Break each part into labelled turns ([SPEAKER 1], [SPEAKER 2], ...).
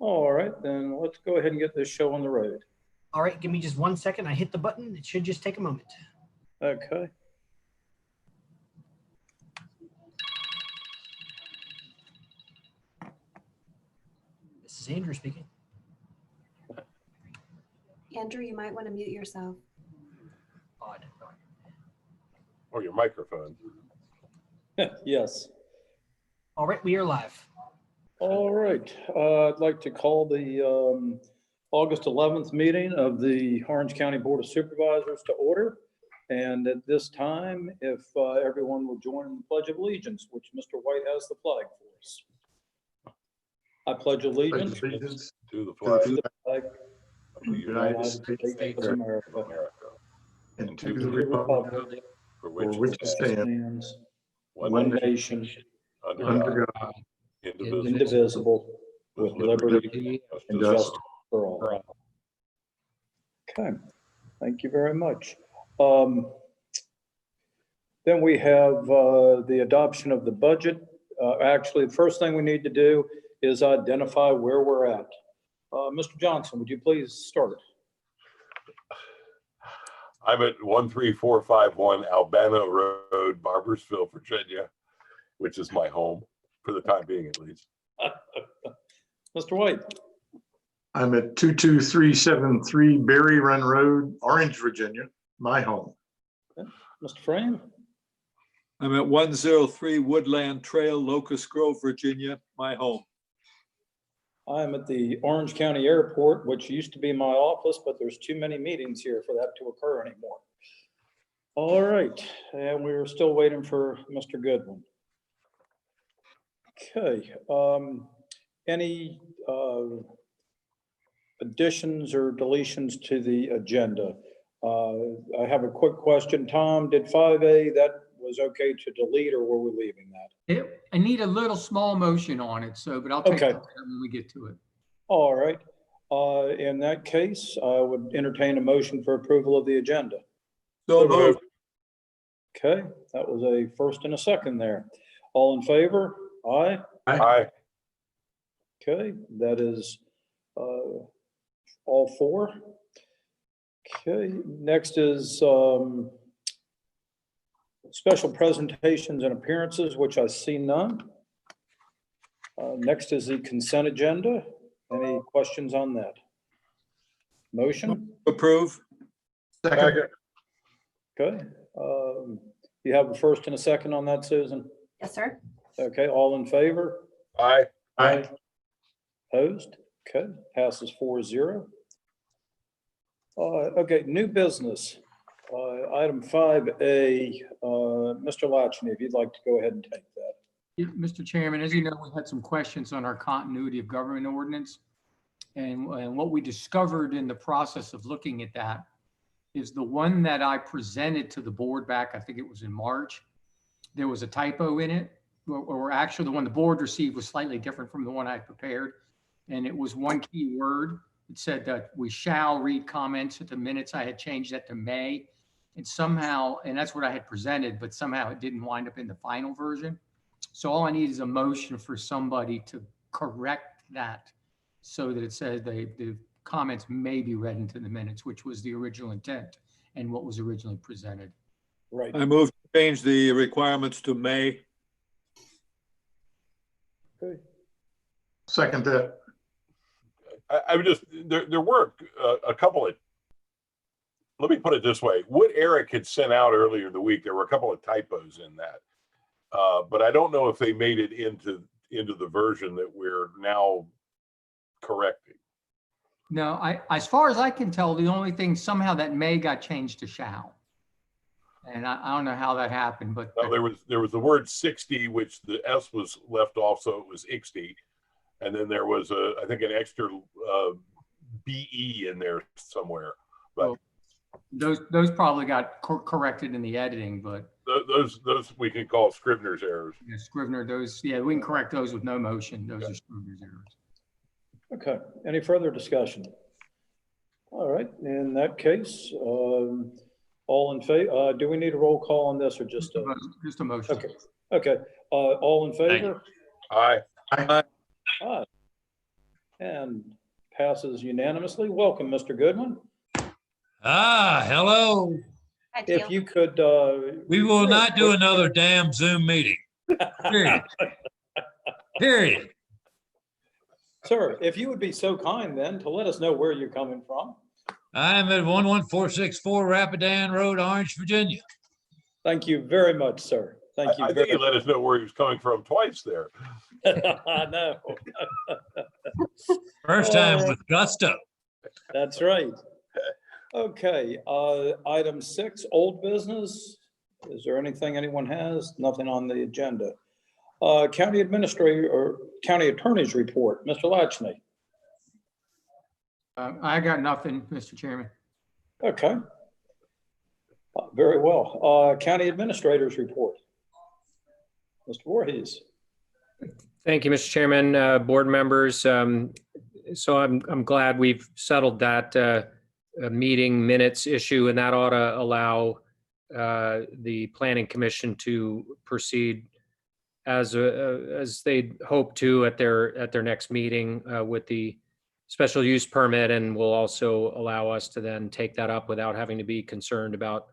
[SPEAKER 1] All right, then let's go ahead and get this show on the road.
[SPEAKER 2] All right, give me just 1 second. I hit the button. It should just take a moment.
[SPEAKER 1] Okay.
[SPEAKER 2] This is Andrew speaking.
[SPEAKER 3] Andrew, you might want to mute yourself.
[SPEAKER 2] Odd.
[SPEAKER 4] Or your microphone.
[SPEAKER 1] Yes.
[SPEAKER 2] All right, we are live.
[SPEAKER 1] All right. I'd like to call the August 11th meeting of the Orange County Board of Supervisors to order. And at this time, if everyone will join in the Pledge of Allegiance, which Mr. White has the flag for us. I pledge allegiance
[SPEAKER 4] To the flag
[SPEAKER 1] to the flag
[SPEAKER 4] of the
[SPEAKER 1] United States of America
[SPEAKER 4] and
[SPEAKER 1] and to the republic
[SPEAKER 4] for
[SPEAKER 1] for
[SPEAKER 4] which
[SPEAKER 1] which
[SPEAKER 4] it
[SPEAKER 1] it
[SPEAKER 4] stands,
[SPEAKER 1] stands,
[SPEAKER 4] one
[SPEAKER 1] one
[SPEAKER 4] nation,
[SPEAKER 1] nation,
[SPEAKER 4] under God,
[SPEAKER 1] indivisible, with liberty and justice for all. Okay, thank you very much. Then we have the adoption of the budget. Actually, the first thing we need to do is identify where we're at. Mr. Johnson, would you please start?
[SPEAKER 4] I'm at 13451 Albano Road, Barbersville, Virginia, which is my home for the time being, at least.
[SPEAKER 1] Mr. White?
[SPEAKER 5] I'm at 22373 Berry Run Road, Orange, Virginia, my home.
[SPEAKER 1] Okay. Mr. Frame?
[SPEAKER 6] I'm at 103 Woodland Trail, Locust Grove, Virginia, my home.
[SPEAKER 1] I'm at the Orange County Airport, which used to be my office, but there's too many meetings here for that to occur anymore. All right, and we're still waiting for Mr. Goodwin. Okay, any additions or deletions to the agenda? I have a quick question. Tom, did 5A, that was okay to delete, or were we leaving that?
[SPEAKER 7] I need a little small motion on it, but I'll take
[SPEAKER 1] Okay.
[SPEAKER 7] that when we get to it.
[SPEAKER 1] All right, in that case, I would entertain a motion for approval of the agenda.
[SPEAKER 6] So moved.
[SPEAKER 1] Okay, that was a first and a second there. All in favor? Aye.
[SPEAKER 4] Aye.
[SPEAKER 1] Okay, that is all four. Okay, next is special presentations and appearances, which I see none. Next is the consent agenda. Any questions on that? Motion?
[SPEAKER 6] Approve.
[SPEAKER 5] Second.
[SPEAKER 1] Okay. You have a first and a second on that, Susan?
[SPEAKER 3] Yes, sir.
[SPEAKER 1] Okay, all in favor?
[SPEAKER 4] Aye.
[SPEAKER 5] Aye.
[SPEAKER 1] Opposed? Okay, passes 4-0. Okay, new business. Item 5A, Mr. Latchney, if you'd like to go ahead and take that.
[SPEAKER 7] Yeah, Mr. Chairman, as you know, we had some questions on our continuity of government ordinance. And what we discovered in the process of looking at that is the one that I presented to the board back, I think it was in March, there was a typo in it, or actually the one the board received was slightly different from the one I prepared. And it was one key word. It said that we shall read comments at the minutes. I had changed that to may. And somehow, and that's what I had presented, but somehow it didn't wind up in the final version. So all I need is a motion for somebody to correct that so that it says the comments may be read into the minutes, which was the original intent and what was originally presented.
[SPEAKER 1] Right.
[SPEAKER 6] I move to change the requirements to may.
[SPEAKER 1] Okay.
[SPEAKER 5] Second that.
[SPEAKER 4] I would just, there were a couple of, let me put it this way. What Eric had sent out earlier in the week, there were a couple of typos in that. But I don't know if they made it into the version that we're now correcting.
[SPEAKER 7] No, as far as I can tell, the only thing somehow that may got changed to shall. And I don't know how that happened, but
[SPEAKER 4] Well, there was the word 60, which the S was left off, so it was 60. And then there was I think an extra BE in there somewhere. But
[SPEAKER 7] those probably got corrected in the editing, but
[SPEAKER 4] those we can call Scrivener's errors.
[SPEAKER 7] yeah, Scrivener, we can correct those with no motion. Those are Scrivener's errors.
[SPEAKER 1] Okay, any further discussion? All right, in that case, all in favor, do we need a roll call on this or just a?
[SPEAKER 7] Just a motion.
[SPEAKER 1] Okay, okay, all in favor?
[SPEAKER 4] Aye.
[SPEAKER 1] Aye. And passes unanimously. Welcome, Mr. Goodwin.
[SPEAKER 8] Hello.
[SPEAKER 3] Hi,
[SPEAKER 1] If
[SPEAKER 3] Teal.
[SPEAKER 1] you could.
[SPEAKER 8] We will not do another damn Zoom meeting. Period. Period.
[SPEAKER 1] Sir, if you would be so kind then to let us know where you're coming from.
[SPEAKER 8] I'm at 11464 Rapidan Road, Orange, Virginia.
[SPEAKER 1] Thank you very much, sir. Thank you
[SPEAKER 4] I think
[SPEAKER 1] very
[SPEAKER 4] he let us know where he was coming from twice there.
[SPEAKER 1] I know.
[SPEAKER 8] First
[SPEAKER 1] All
[SPEAKER 8] time
[SPEAKER 1] right.
[SPEAKER 8] with gusto.
[SPEAKER 1] That's right. Okay, item 6, old business. Is there anything anyone has? Nothing on the agenda. County administrator or county attorney's report, Mr. Latchney.
[SPEAKER 7] I got nothing, Mr. Chairman.
[SPEAKER 1] Okay. Very well. County administrator's report. Mr. Voorhees.
[SPEAKER 9] Thank you, Mr. Chairman, board members. So I'm glad we've settled that meeting minutes issue, and that ought to allow the Planning Commission to proceed as they hope to at their next meeting with the special use permit, and will also allow us to then take that up without having to be concerned about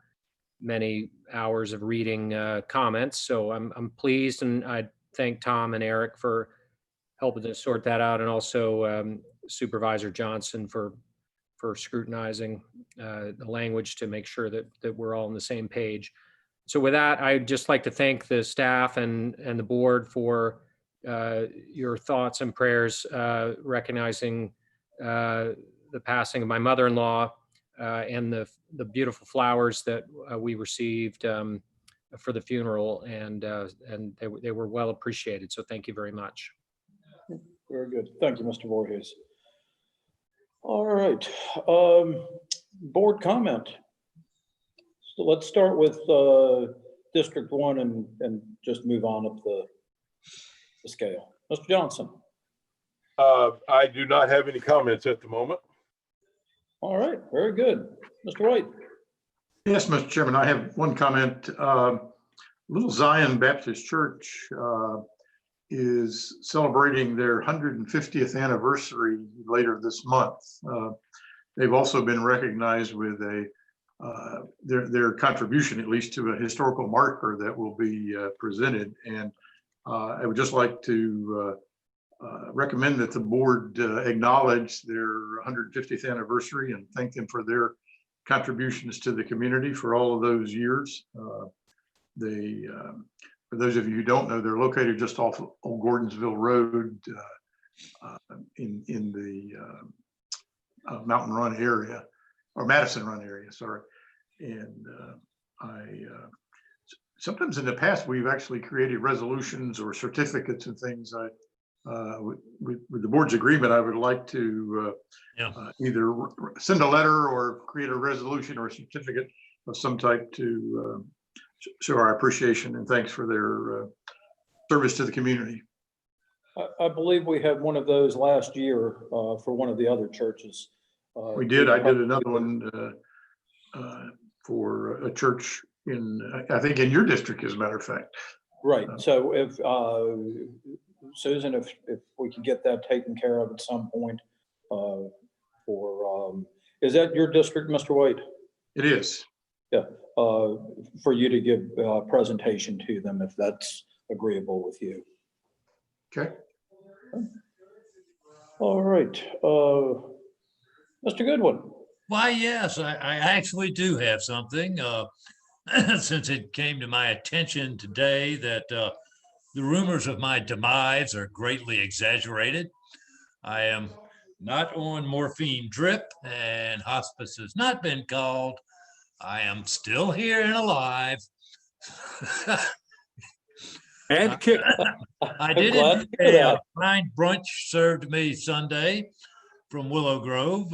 [SPEAKER 9] many hours of reading comments. So I'm pleased, and I thank Tom and Eric for helping to sort that out, and also Supervisor Johnson for scrutinizing the language to make sure that we're all on the same page. So with that, I'd just like to thank the staff and the board for your thoughts and prayers, recognizing the passing of my mother-in-law and the beautiful flowers that we received for the funeral, and they were well appreciated. So thank you very much.
[SPEAKER 1] Very good. Thank you, Mr. Voorhees. All right. Board comment. So let's start with District 1 and just move on up the scale. Mr. Johnson.
[SPEAKER 4] I do not have any comments at the moment.
[SPEAKER 1] All right. Very good. Mr. White.
[SPEAKER 5] Yes, Mr. Chairman, I have one comment. Little Zion Baptist Church is celebrating their 150th anniversary later this month. They've also been recognized with their contribution, at least, to a historical marker that will be presented. And I would just like to recommend that the board acknowledge their 150th anniversary and thank them for their contributions to the community for all of those years. For those of you who don't know, they're located just off of Old Gordonsville Road in the Mountain Run area, or Madison Run area, sorry. And sometimes in the past, we've actually created resolutions or certificates and things. With the board's agreement, I would like to either send a letter or create a resolution or a certificate of some type to show our appreciation and thanks for their service to the community.
[SPEAKER 1] I believe we had one of those last year for one of the other churches.
[SPEAKER 5] We did. I did another one for a church I think in your district, as a matter of fact.
[SPEAKER 1] Right. So if Susan, if we could get that taken care of at some point is that your district, Mr. White?
[SPEAKER 5] It is.
[SPEAKER 1] Yeah. For you to give a presentation to them, if that's agreeable with you.
[SPEAKER 5] Okay.
[SPEAKER 1] All right. Mr. Goodwin.
[SPEAKER 8] Why, yes, I actually do have something. Since it came to my attention today that the rumors of my demise are greatly exaggerated. I am not on morphine drip, and hospice has not been called. I am still here and alive.
[SPEAKER 6] And kick.
[SPEAKER 8] I did
[SPEAKER 1] glad to
[SPEAKER 8] enjoy
[SPEAKER 1] hear
[SPEAKER 8] a
[SPEAKER 1] that.
[SPEAKER 8] fine brunch served me Sunday from Willow Grove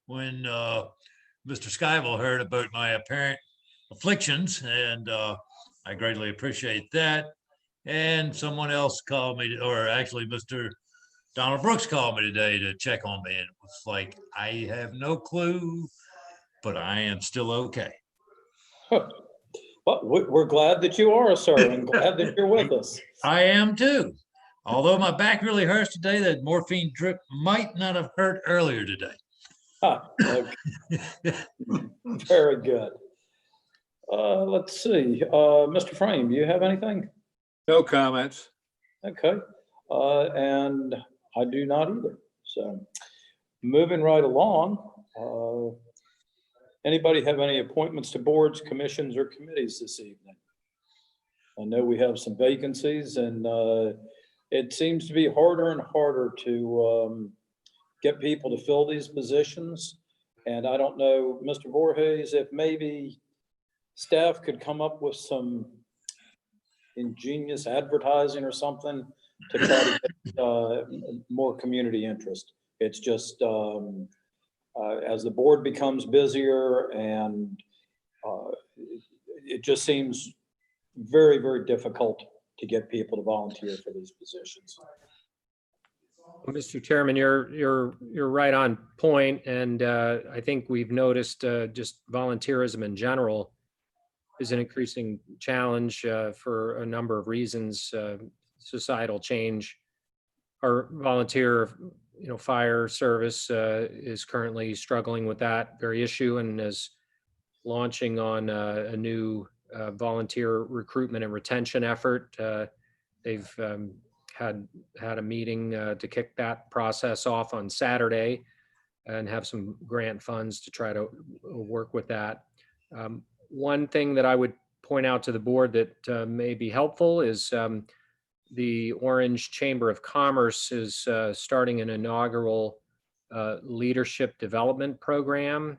[SPEAKER 8] when Mr. Skyville heard about my apparent afflictions, and I greatly appreciate that. And someone else called me, or actually Mr. Donald Brooks called me today to check on me, and it was like, I have no clue, but I am still okay.
[SPEAKER 1] Well, we're glad that you are, sir, and glad that you're with us.
[SPEAKER 8] I am too. Although my back really hurts today, that morphine drip might not have hurt earlier today.
[SPEAKER 1] Okay, very good. Let's see, Mr. Frame, do you have anything?
[SPEAKER 6] No comments.
[SPEAKER 1] Okay, and I do not either. So moving right along, anybody have any appointments to boards, commissions, or committees this evening? I know we have some vacancies, and it seems to be harder and harder to get people to fill these positions. And I don't know, Mr. Voorhees, if maybe staff could come up with some ingenious advertising or something to try to get more community interest. It's just as the board becomes busier, and it just seems very, very difficult to get people to volunteer for these positions.
[SPEAKER 9] Mr. Chairman, you're right on point, and I think we've noticed just volunteerism in general is an increasing challenge for a number of reasons. Societal change. Our volunteer, fire service is currently struggling with that very issue and is launching on a new volunteer recruitment and retention effort. They've had a meeting to kick that process off on Saturday and have some grant funds to try to work with that. One thing that I would point out to the board that may be helpful is the Orange Chamber of Commerce is starting an inaugural leadership development program,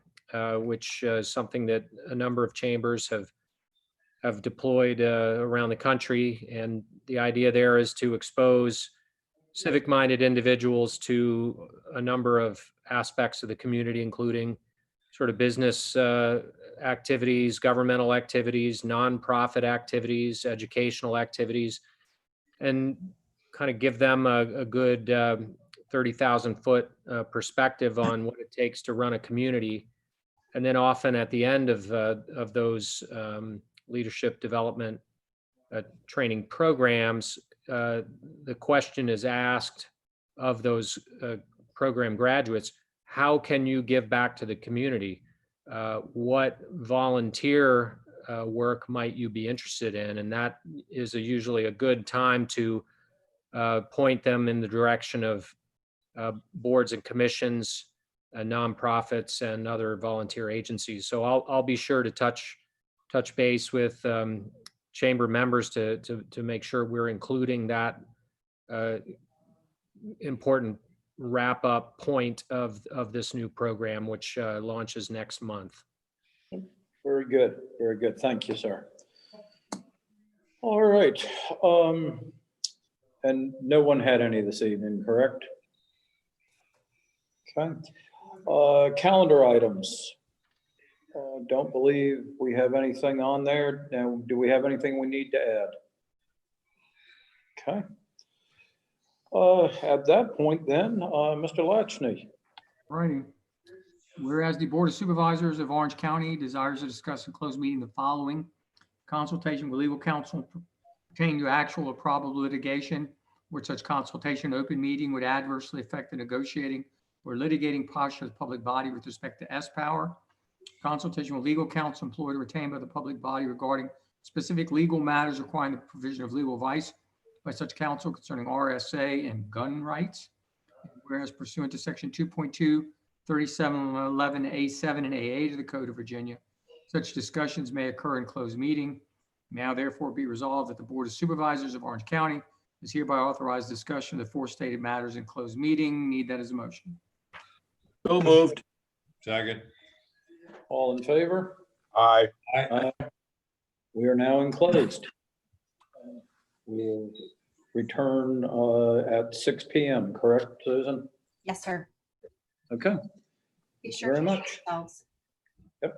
[SPEAKER 9] which is something that a number of chambers have deployed around the country. And the idea there is to expose civic-minded individuals to a number of aspects of the community, including sort of business activities, governmental activities, nonprofit activities, educational activities, and kind of give them a good 30,000-foot perspective on what it takes to run a community. And then often at the end of those leadership development training programs, the question is asked of those program graduates, how can you give back to the community? What volunteer work might you be interested in? And that is usually a good time to point them in the direction of boards and commissions, nonprofits, and other volunteer agencies. So I'll be sure to touch base with chamber members to make sure we're including that important wrap up point of this new program, which launches next month.
[SPEAKER 1] Very good. Very good. Thank you, sir. All right. And no one had any this evening, correct? Okay. Calendar items. Don't believe we have anything on there. Now, do we have anything we need to add? Okay. At that point then, Mr. Latchney.
[SPEAKER 7] Righty. Whereas the Board of Supervisors of Orange County desires to discuss in closed meeting the following: consultation with legal counsel pertaining to actual or probable litigation, where such consultation open meeting would adversely affect the negotiating or litigating posture of the public body with respect to S power. Consultation with legal counsel employed or retained by the public body regarding specific legal matters requiring the provision of legal advice by such counsel concerning RSA and gun rights. Whereas pursuant to section 2.2, 3711A7 and A8 of the Code of Virginia, such discussions may occur in closed meeting. Now therefore be resolved that the Board of Supervisors of Orange County is hereby authorized discussion of the forestated matters in closed meeting. Need that as a motion.
[SPEAKER 6] So moved.
[SPEAKER 8] Second.
[SPEAKER 1] All in favor?
[SPEAKER 4] Aye.
[SPEAKER 1] We are now enclosed. We'll return at 6 p.m., correct, Susan?
[SPEAKER 3] Yes, sir.
[SPEAKER 1] Okay.
[SPEAKER 3] Be sure
[SPEAKER 1] Very
[SPEAKER 3] to
[SPEAKER 1] much.
[SPEAKER 3] yourselves.
[SPEAKER 1] Yep.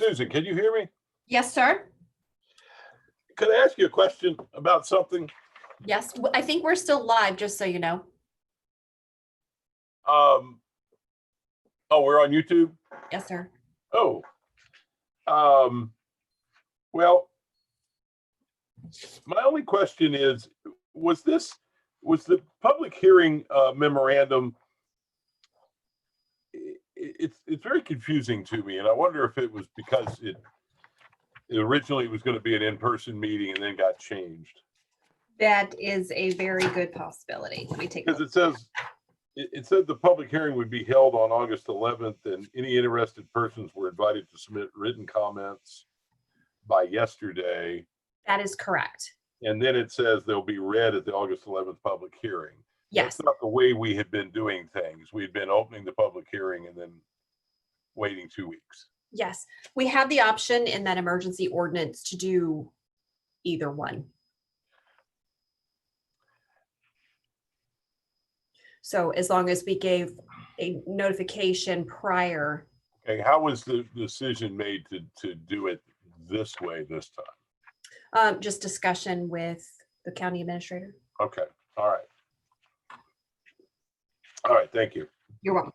[SPEAKER 4] Susan, can you hear me?
[SPEAKER 10] Yes, sir.
[SPEAKER 4] Could I ask you a question about something?
[SPEAKER 10] Yes, I think we're still live, just so you know.
[SPEAKER 4] Oh, we're on YouTube?
[SPEAKER 10] Yes, sir.
[SPEAKER 4] Oh. Well, my only question is, was the public hearing memorandum, it's very confusing to me, and I wonder if it was because it originally was going to be an in-person meeting and then got changed.
[SPEAKER 10] That is a very good possibility. Let me take a
[SPEAKER 4] Because
[SPEAKER 10] look.
[SPEAKER 4] it said the public hearing would be held on August 11th, and any interested persons were invited to submit written comments by yesterday.
[SPEAKER 10] That is correct.
[SPEAKER 4] And then it says they'll be read at the August 11th public hearing.
[SPEAKER 10] Yes,
[SPEAKER 4] That's not the way we had been doing things. We'd been opening the public hearing and then waiting 2 weeks.
[SPEAKER 10] yes. We have the option in that emergency ordinance to do either one. So as long as we gave a notification prior,
[SPEAKER 4] Okay, how was the decision made to do it this way this time?
[SPEAKER 10] just discussion with the county administrator.
[SPEAKER 4] Okay, all right. All right, thank you.
[SPEAKER 10] You're welcome.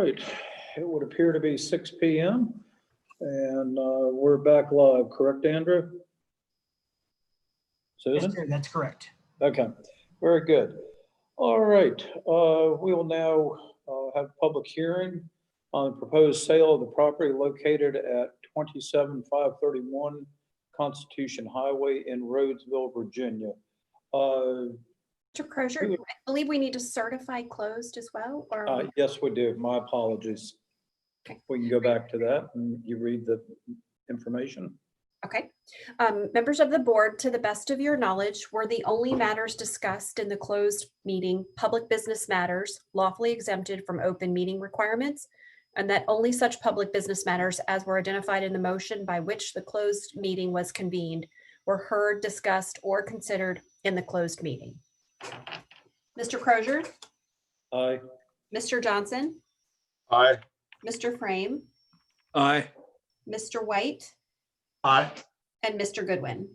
[SPEAKER 1] right, it would appear to be 6 PM and we're back live, correct, Andrew?
[SPEAKER 2] Yes,
[SPEAKER 1] Susan?
[SPEAKER 2] sir, that's correct.
[SPEAKER 1] Okay, very good. All right, we will now have a public hearing on the proposed sale of the property located at 27531 Constitution Highway in Rhodesville, Virginia.
[SPEAKER 10] Mr. Crozier, I believe we need to certify closed as well, or?
[SPEAKER 1] Yes, we do. My apologies.
[SPEAKER 10] Okay.
[SPEAKER 1] We can go back to that and you read the information.
[SPEAKER 10] Okay. Members of the board, to the best of your knowledge, were the only matters discussed in the closed meeting public business matters lawfully exempted from open meeting requirements, and that only such public business matters as were identified in the motion by which the closed meeting was convened were heard, discussed, or considered in the closed meeting. Mr. Crozier,
[SPEAKER 1] Aye.
[SPEAKER 10] Mr. Johnson,
[SPEAKER 4] Aye.
[SPEAKER 10] Mr. Frame,
[SPEAKER 6] Aye.
[SPEAKER 10] Mr. White,
[SPEAKER 5] Aye.
[SPEAKER 10] and Mr. Goodwin.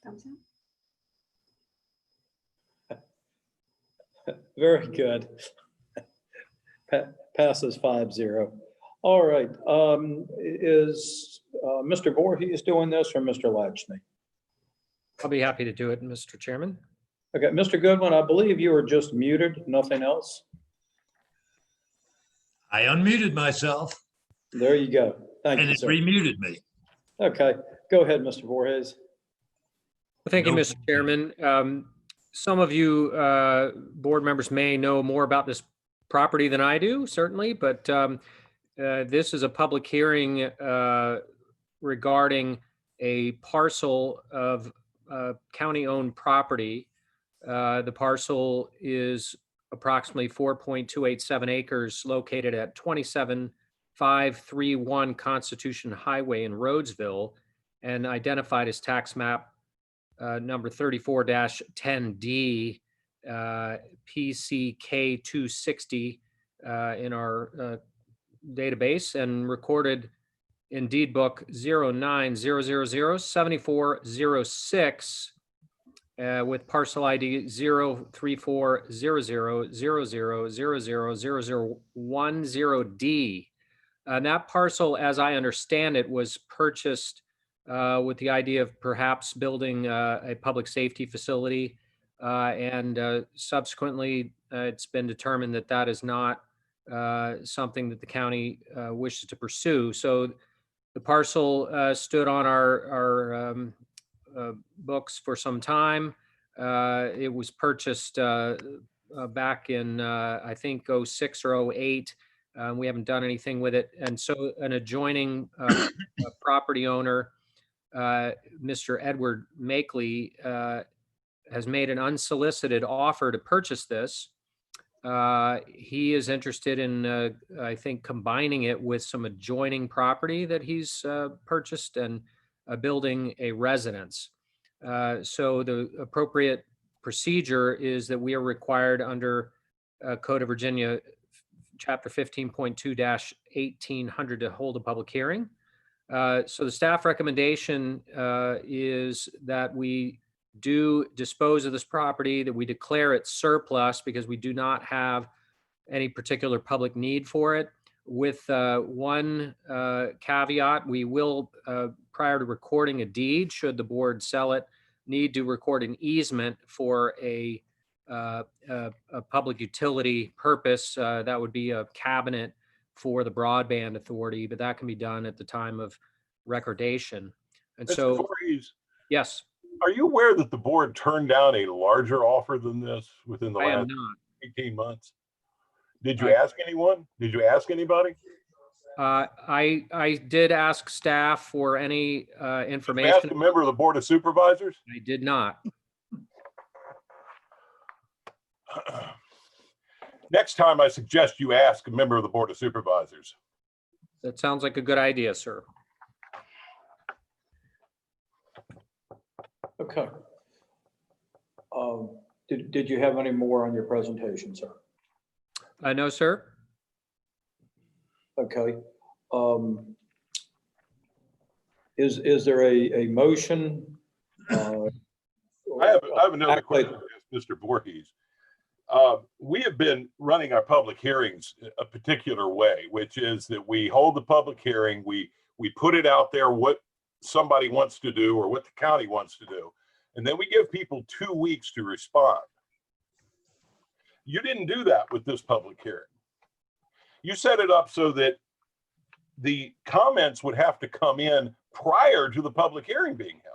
[SPEAKER 10] Thumbs up.
[SPEAKER 1] Very good. Passes 5-0. All right, is Mr. Voorhees doing this or Mr. Latchney?
[SPEAKER 9] I'll be happy to do it, Mr. Chairman.
[SPEAKER 1] Okay, Mr. Goodwin, I believe you were just muted, nothing else?
[SPEAKER 8] I unmuted myself
[SPEAKER 1] There you go. Thank
[SPEAKER 8] and
[SPEAKER 1] you,
[SPEAKER 8] it
[SPEAKER 1] sir.
[SPEAKER 8] remuted me.
[SPEAKER 1] Okay, go ahead, Mr. Voorhees.
[SPEAKER 9] Well, thank you,
[SPEAKER 8] No.
[SPEAKER 9] Mr. Chairman. Some of you board members may know more about this property than I do, certainly, but this is a public hearing regarding a parcel of county-owned property. The parcel is approximately 4.287 acres located at 27531 Constitution Highway in Rhodesville and identified as tax map number 34-10D PCK 260 in our database and recorded in deed book 090007406 with parcel ID 0340000000010D. And that parcel, as I understand it, was purchased with the idea of perhaps building a public safety facility. And subsequently, it's been determined that that is not something that the county wishes to pursue. So the parcel stood on our books for some time. It was purchased back in, I think, 06 or 08. We haven't done anything with it. And so an adjoining property owner, Mr. Edward Makeley, has made an unsolicited offer to purchase this. He is interested in, I think, combining it with some adjoining property that he's purchased and building a residence. So the appropriate procedure is that we are required under Code of Virginia, Chapter 15.2-1800 to hold a public hearing. So the staff recommendation is that we do dispose of this property, that we declare it surplus because we do not have any particular public need for it. With one caveat, we will, prior to recording a deed, should the board sell it, need to record an easement for a public utility purpose. That would be a cabinet for the broadband authority, but that can be done at the time of recordation. And
[SPEAKER 4] Mr.
[SPEAKER 9] so,
[SPEAKER 4] Voorhees,
[SPEAKER 9] yes,
[SPEAKER 4] are you aware that the board turned down a larger offer than this within the
[SPEAKER 9] I am
[SPEAKER 4] last
[SPEAKER 9] not.
[SPEAKER 4] 18 months? Did you ask anyone? Did you ask anybody?
[SPEAKER 9] I did ask staff for any
[SPEAKER 4] Did you ask
[SPEAKER 9] information.
[SPEAKER 4] a member of the Board of Supervisors?
[SPEAKER 9] I did not.
[SPEAKER 4] Next time, I suggest you ask a member of the Board of Supervisors.
[SPEAKER 9] That sounds like a good idea, sir.
[SPEAKER 1] Okay. Did you have any more on your presentation, sir?
[SPEAKER 9] No, sir.
[SPEAKER 1] Okay. Is there a motion?
[SPEAKER 4] I have another
[SPEAKER 1] Actually-
[SPEAKER 4] question, to ask Mr. Voorhees. We have been running our public hearings a particular way, which is that we hold the public hearing, we put it out there what somebody wants to do or what the county wants to do, and then we give people 2 weeks to respond. You didn't do that with this public hearing. You set it up so that the comments would have to come in prior to the public hearing being held.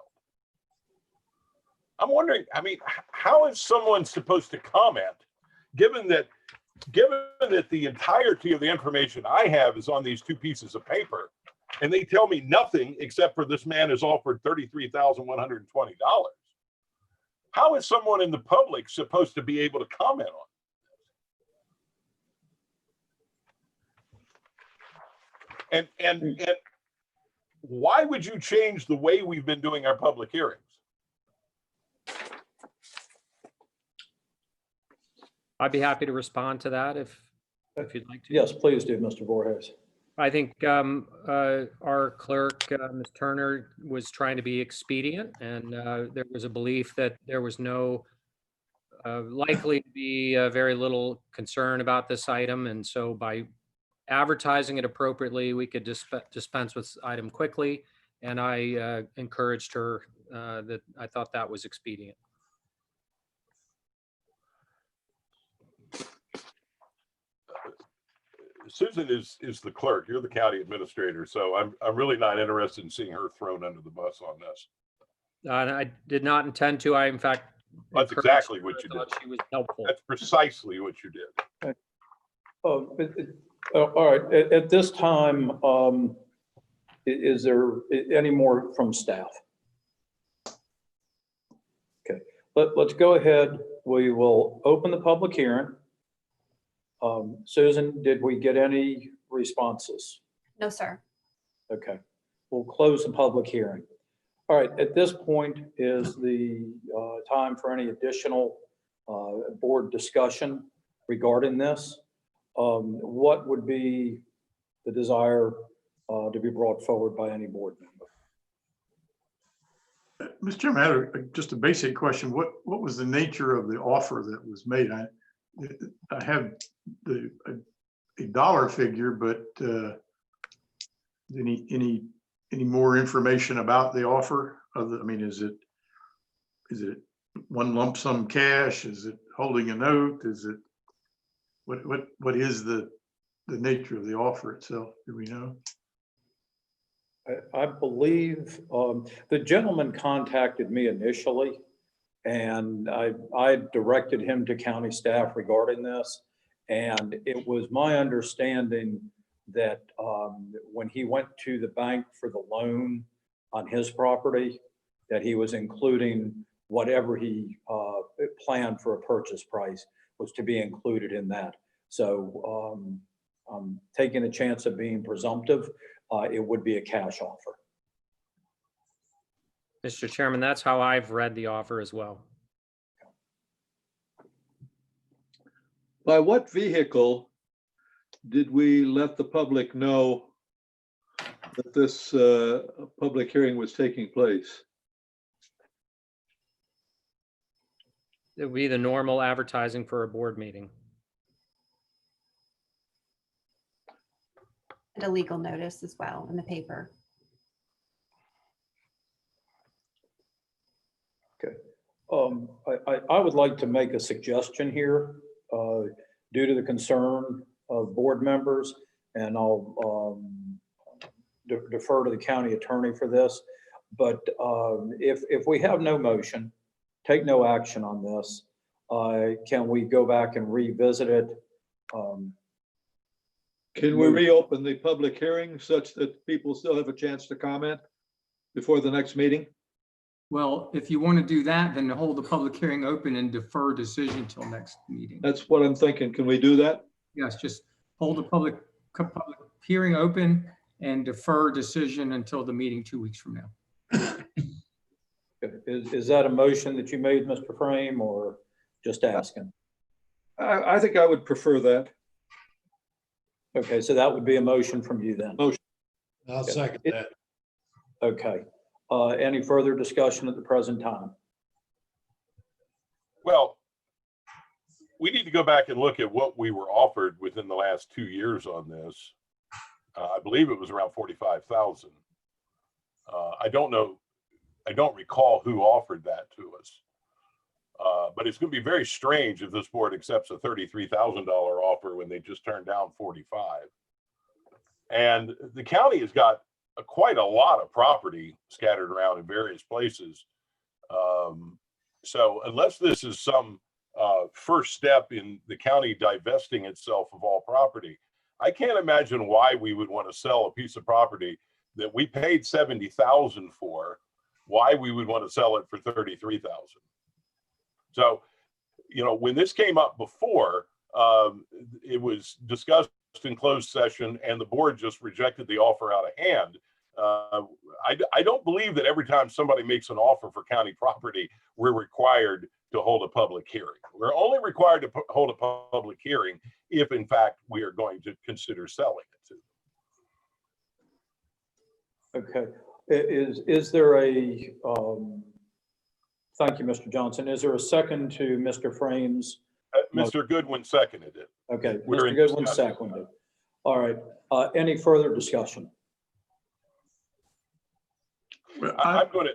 [SPEAKER 4] I'm wondering, I mean, how is someone supposed to comment given that the entirety of the information I have is on these 2 pieces of paper, and they tell me nothing except for this man has offered $33,120? How is someone in the public supposed to be able to comment on it? And why would you change the way we've been doing our public hearings?
[SPEAKER 9] I'd be happy to respond to that if you'd like to.
[SPEAKER 1] Yes, please do, Mr. Voorhees.
[SPEAKER 9] I think our clerk, Ms. Turner, was trying to be expedient, and there was a belief that there was no likely to be very little concern about this item. And so by advertising it appropriately, we could dispense with this item quickly. And I encouraged her that I thought that was expedient.
[SPEAKER 4] Susan is the clerk. You're the county administrator, so I'm really not interested in seeing her thrown under the bus on this.
[SPEAKER 9] And I did not intend to. I, in fact,
[SPEAKER 4] That's
[SPEAKER 9] encouraged
[SPEAKER 4] exactly
[SPEAKER 9] her.
[SPEAKER 4] what
[SPEAKER 9] I
[SPEAKER 4] you
[SPEAKER 9] thought
[SPEAKER 4] did.
[SPEAKER 9] She was helpful.
[SPEAKER 4] That's precisely what you did.
[SPEAKER 1] All right, at this time, is there any more from staff? Okay, let's go ahead. We will open the public hearing. Susan, did we get any responses?
[SPEAKER 10] No, sir.
[SPEAKER 1] Okay, we'll close the public hearing. All right, at this point is the time for any additional board discussion regarding this. What would be the desire to be brought forward by any board member?
[SPEAKER 5] Mr. Chairman, I had just a basic question. What was the nature of the offer that was made? I have a dollar figure, but any more information about the offer? I mean, is it one lump sum cash? Is it holding a note? Is it what is the nature of the offer itself? Do we know?
[SPEAKER 1] I believe the gentleman contacted me initially, and I directed him to county staff regarding this. And it was my understanding that when he went to the bank for the loan on his property, that he was including whatever he planned for a purchase price was to be included in that. So I'm taking a chance of being presumptive. It would be a cash offer.
[SPEAKER 9] Mr. Chairman, that's how I've read the offer as well.
[SPEAKER 6] By what vehicle did we let the public know that this public hearing was taking place?
[SPEAKER 9] It would be the normal advertising for a board meeting.
[SPEAKER 3] And a legal notice as well in the paper.
[SPEAKER 1] Okay. I would like to make a suggestion here due to the concern of board members, and I'll defer to the county attorney for this. But if we have no motion, take no action on this, can we go back and revisit it?
[SPEAKER 6] Can we reopen the public hearing such that people still have a chance to comment before the next meeting?
[SPEAKER 7] Well, if you want to do that, then hold the public hearing open and defer decision till next meeting.
[SPEAKER 6] That's what I'm thinking. Can we do that?
[SPEAKER 7] Yes, just hold the public hearing open and defer decision until the meeting 2 weeks from now.
[SPEAKER 1] Is that a motion that you made, Mr. Frame, or just asking?
[SPEAKER 6] I think I would prefer that.
[SPEAKER 1] Okay, so that would be a motion from you then.
[SPEAKER 6] Motion.
[SPEAKER 8] I'll second that.
[SPEAKER 1] Okay. Any further discussion at the present time?
[SPEAKER 4] Well, we need to go back and look at what we were offered within the last 2 years on this. I believe it was around 45,000. I don't know. I don't recall who offered that to us. But it's going to be very strange if this board accepts a $33,000 offer when they just turned down 45. And the county has got quite a lot of property scattered around in various places. So unless this is some first step in the county divesting itself of all property, I can't imagine why we would want to sell a piece of property that we paid 70,000 for, why we would want to sell it for 33,000. So, you know, when this came up before, it was discussed in closed session and the board just rejected the offer out of hand. I don't believe that every time somebody makes an offer for county property, we're required to hold a public hearing. We're only required to hold a public hearing if in fact we are going to consider selling it to them.
[SPEAKER 1] Okay. Is there a, thank you, Mr. Johnson. Is there a second to Mr. Frame's?
[SPEAKER 4] Mr. Goodwin seconded it.
[SPEAKER 1] Okay,
[SPEAKER 4] We're
[SPEAKER 1] Mr.
[SPEAKER 4] in
[SPEAKER 1] Goodwin
[SPEAKER 4] discussion.
[SPEAKER 1] seconded. All right. Any further discussion?
[SPEAKER 5] Well,
[SPEAKER 4] I'm going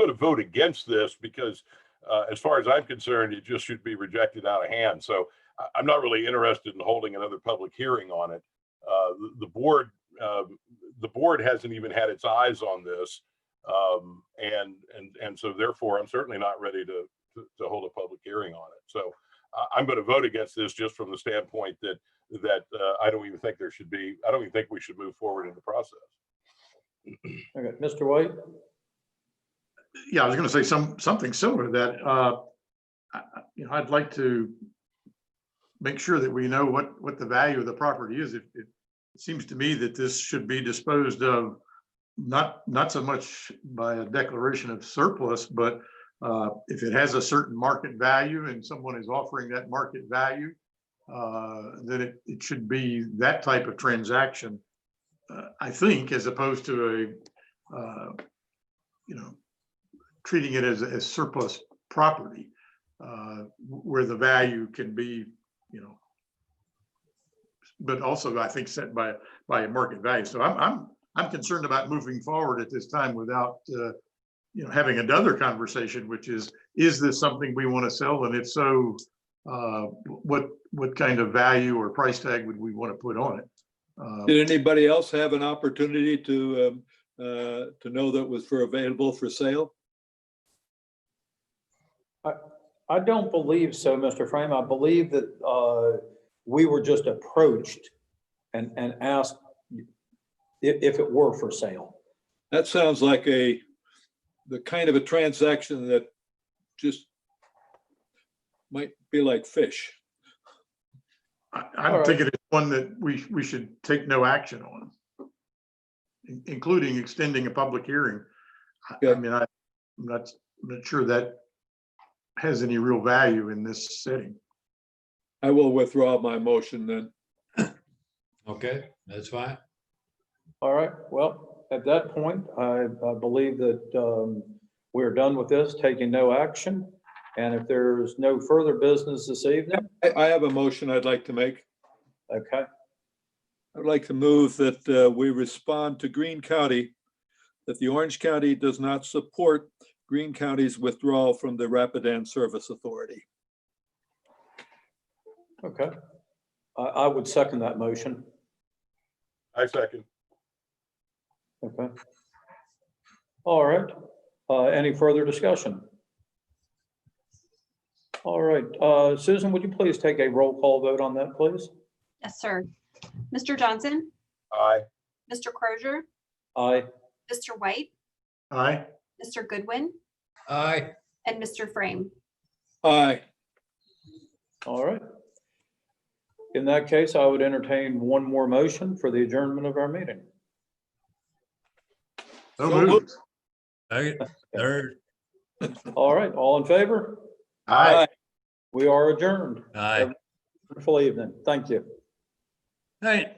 [SPEAKER 4] to vote against this because as far as I'm concerned, it just should be rejected out of hand. So I'm not really interested in holding another public hearing on it. The board hasn't even had its eyes on this. And so therefore I'm certainly not ready to hold a public hearing on it. So I'm going to vote against this just from the standpoint that I don't even think we should move forward in the process.
[SPEAKER 1] Okay, Mr. White?
[SPEAKER 5] Yeah, I was going to say something similar to that. I'd like to make sure that we know what the value of the property is. It seems to me that this should be disposed of not so much by a declaration of surplus, but if it has a certain market value and someone is offering that market value, then it should be that type of transaction. I think, as opposed to treating it as surplus property, where the value can be, but also I think set by a market value. So I'm concerned about moving forward at this time without having another conversation, which is this something we want to sell, and if so, what kind of value or price tag would we want to put on it?
[SPEAKER 6] Did anybody else have an opportunity to know that was available for sale?
[SPEAKER 1] I don't believe so, Mr. Frame. I believe that we were just approached and asked if it were for sale.
[SPEAKER 6] That sounds like the kind of a transaction that just might be like fish.
[SPEAKER 5] I'm thinking it's one that we should take no action on, including extending a public hearing.
[SPEAKER 6] Yeah.
[SPEAKER 5] I mean, I'm not sure that has any real value in this setting.
[SPEAKER 6] I will withdraw my motion then.
[SPEAKER 8] Okay, that's fine.
[SPEAKER 1] All right. Well, at that point, I believe that we're done with this, taking no action. And if there's no further business this evening.
[SPEAKER 6] I have a motion I'd like to make.
[SPEAKER 1] Okay.
[SPEAKER 6] I'd like to move that we respond to Greene County that the Orange County does not support Greene County's withdrawal from the Rapidan Service Authority.
[SPEAKER 1] Okay. I would second that motion.
[SPEAKER 4] I second.
[SPEAKER 1] Okay. All right. Any further discussion? All right. Susan, would you please take a roll call vote on that, please?
[SPEAKER 10] Yes, sir. Mr. Johnson,
[SPEAKER 4] Aye.
[SPEAKER 10] Mr. Crozier,
[SPEAKER 1] Aye.
[SPEAKER 10] Mr. White,
[SPEAKER 5] Aye.
[SPEAKER 10] Mr. Goodwin,
[SPEAKER 8] Aye.
[SPEAKER 10] and Mr. Frame.
[SPEAKER 6] Aye.
[SPEAKER 1] All right. In that case, I would entertain one more motion for the adjournment of our meeting.
[SPEAKER 5] So moved.
[SPEAKER 8] Second, third.
[SPEAKER 1] All right. All in favor?
[SPEAKER 5] Aye.
[SPEAKER 1] We are adjourned.
[SPEAKER 8] Aye.
[SPEAKER 1] Wonderful evening. Thank you.
[SPEAKER 8] Hey,